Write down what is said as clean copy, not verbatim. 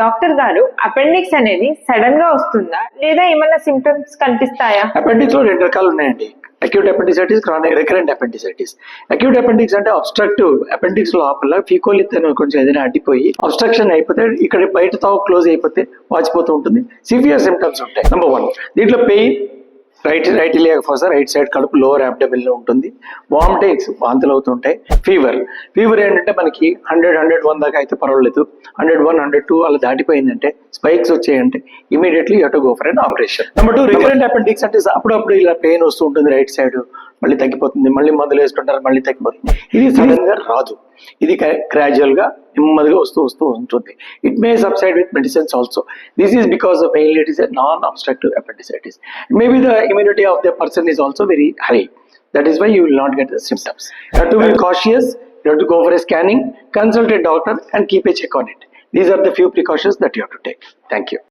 Doctor గారు appendix అనేది sudden గా వస్తుందా లేదా ఏమైనా సిమ్టమ్స్ కనిపిస్తాయా? అపెండిక్స్ లో 2 రకాలు ఉన్నాయండి. Acute appendicitis, chronic recurrent appendicitis. Acute appendix అంటే అబ్స్ట్రక్టివ్ అపెండిక్స్ లోపల ఫీకోలిత్ అని కొంచెం ఏదైనా అడ్డిపోయి అబ్స్ట్రక్షన్ అయిపోతే ఇక్కడ బయట తావు క్లోజ్ అయిపోతే వాచిపోతూ ఉంటుంది. సివియర్ సిమ్టమ్స్ ఉంటాయి. నెంబర్ 1 దీంట్లో pain, right iliac fossa, right side కడుపు లోవర్ అబ్డమిన్ లో ఉంటుంది. వామిటింగ్స్, వాంతులు అవుతుంటాయి. ఫీవర్ ఏంటంటే మనకి 100-101 దాకా అయితే పర్వాలేదు. 101-102 అలా దాటిపోయిందంటే, స్పైక్స్ వచ్చాయంటే immediately you have to go for an operation. Number 2 recurrent appendix అంటే అప్పుడప్పుడు ఇలా పెయిన్ వస్తూ ఉంటుంది రైట్ సైడ్, మళ్ళీ తగ్గిపోతుంది, మళ్ళీ మందులు వేసుకుంటారు, మళ్ళీ తగ్గిపోతుంది. ఇది సడన్ గా రాదు, ఇది గ్రాడ్యువల్ గా నెమ్మదిగా వస్తూ ఉంటుంది. It may subside with medicines also. This is because of mainly it is a non obstructive appendicitis. Maybe the immunity of the person is also very high. That is why you will not get the symptoms. You have to be cautious. You have to go for a scanning, consult a doctor and keep a check on it. These are the few precautions that you have to take. Thank you.